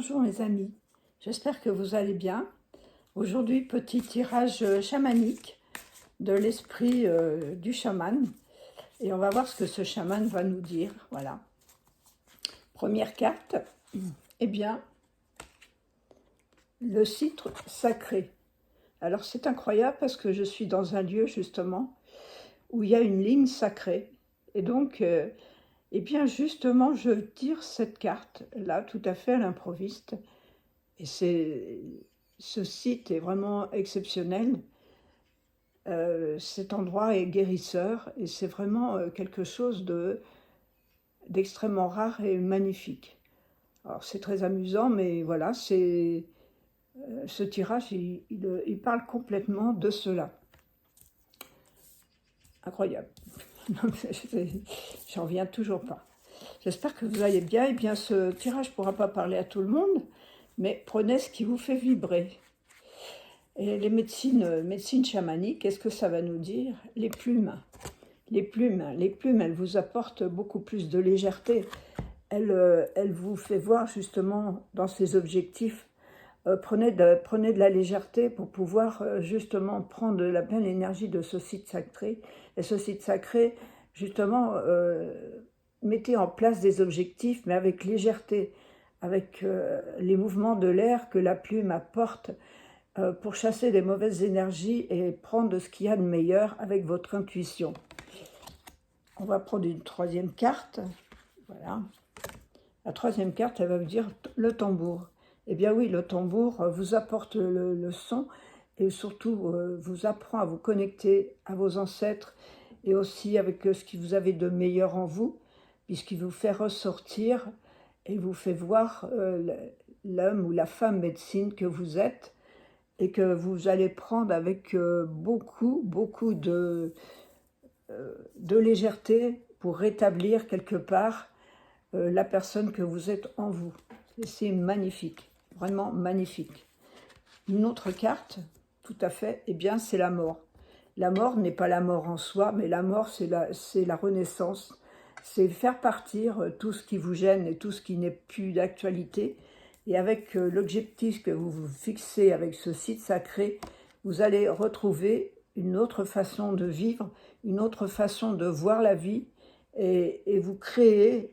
Bonjour mes amis, j'espère que vous allez bien. Aujourd'hui, petit tirage chamanique de l'esprit du chaman. Et on va voir ce que ce chaman va nous dire. Voilà. Première carte, eh bien, le citre sacré. Alors c'est incroyable parce que je suis dans un lieu justement où il y a une ligne sacrée. Et donc, eh bien justement, je tire cette carte là tout à fait à l'improviste. Et ce site est vraiment exceptionnel. Cet endroit est guérisseur et c'est vraiment quelque chose d'extrêmement rare et magnifique. Alors c'est très amusant, mais voilà, ce tirage, il parle complètement de cela. Incroyable. J'en reviens toujours pas. J'espère que vous allez bien. Eh bien, ce tirage ne pourra pas parler à tout le monde, mais prenez ce qui vous fait vibrer. Et les médecines chamaniques, qu'est-ce que ça va nous dire? Les plumes. Les plumes, elles vous apportent beaucoup plus de légèreté. Elles vous fait voir justement dans ces objectifs. Prenez de la légèreté pour pouvoir justement prendre la pleine énergie de ce site sacré. Et ce site sacré, justement, mettez en place des objectifs, mais avec légèreté, avec les mouvements de l'air que la plume apporte, pour chasser les mauvaises énergies et prendre ce qu'il y a de meilleur avec votre intuition. On va prendre une troisième carte. Voilà. La troisième carte, elle va vous dire le tambour. Eh bien oui, le tambour vous apporte le son et surtout vous apprend à vous connecter à vos ancêtres et aussi avec ce que vous avez de meilleur en vous, puisqu'il vous fait ressortir et vous fait voir l'homme ou la femme médecine que vous êtes, et que vous allez prendre avec beaucoup de légèreté pour rétablir quelque part la personne que vous êtes en vous. C'est magnifique, vraiment magnifique. Une autre carte, tout à fait, eh bien c'est la mort. La mort n'est pas la mort en soi, mais la mort c'est la renaissance. C'est faire partir tout ce qui vous gêne et tout ce qui n'est plus d'actualité. Et avec l'objectif que vous vous fixez avec ce site sacré, vous allez retrouver une autre façon de vivre, une autre façon de voir la vie, et vous créez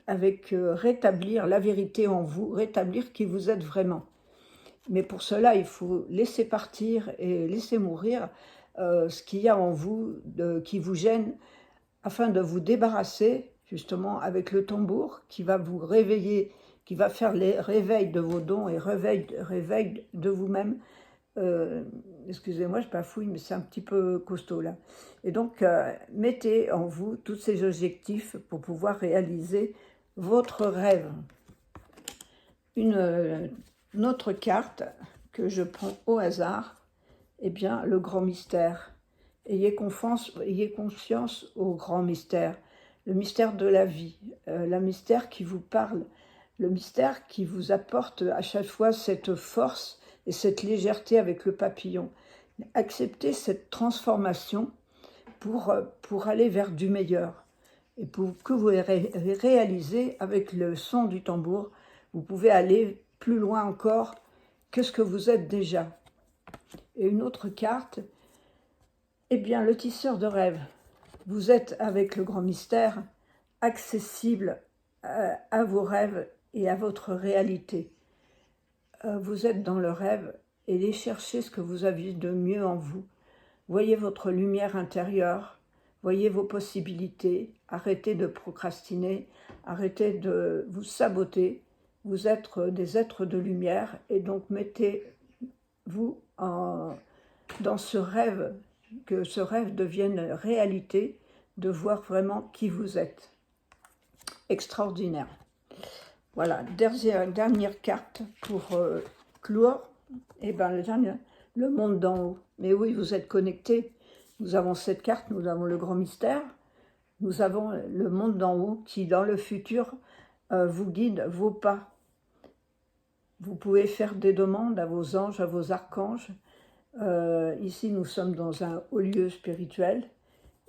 avec rétablir la vérité en vous, rétablir qui vous êtes vraiment. Mais pour cela, il faut laisser partir et laisser mourir ce qu'il y a en vous qui vous gêne, afin de vous débarrasser justement avec le tambour qui va vous réveiller, qui va faire les réveils de vos dons et réveil de vous-même. Excusez-moi, je bafouille, mais c'est un petit peu costaud là. Et donc, mettez en vous tous ces objectifs pour pouvoir réaliser votre rêve. Une autre carte que je prends au hasard, eh bien, le grand mystère. Ayez confiance au grand mystère, le mystère de la vie, le mystère qui vous parle, le mystère qui vous apporte à chaque fois cette force et cette légèreté avec le papillon. Acceptez cette transformation pour aller vers du meilleur. Et pour que vous réalisez avec le son du tambour, vous pouvez aller plus loin encore que ce que vous êtes déjà. Et une autre carte, eh bien, le tisseur de rêves. Vous êtes avec le grand mystère, accessible à vos rêves et à votre réalité. Vous êtes dans le rêve et allez chercher ce que vous avez de mieux en vous. Voyez votre lumière intérieure, voyez vos possibilités, arrêtez de procrastiner, arrêtez de vous saboter. Vous êtes des êtres de lumière et donc mettez-vous dans ce rêve, que ce rêve devienne réalité, de voir vraiment qui vous êtes. Extraordinaire. Voilà, dernière carte pour clore. Eh bien, le monde d'en haut. Mais oui, vous êtes connectés. Nous avons cette carte, nous avons le grand mystère. Nous avons le monde d'en haut qui, dans le futur, vous guide vos pas. Vous pouvez faire des demandes à vos anges, à vos archanges. Ici, nous sommes dans un haut lieu spirituel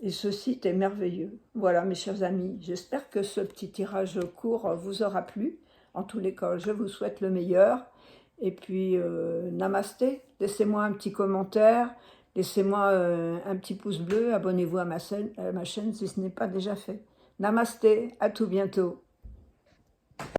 et ce site est merveilleux. Voilà, mes chers amis, j'espère que ce petit tirage court vous aura plu. En tous les cas, je vous souhaite le meilleur. Et puis, namasté. Laissez-moi un petit commentaire. Laissez-moi un petit pouce bleu. Abonnez-vous à ma chaîne si ce n'est pas déjà fait. Namasté. À tout bientôt.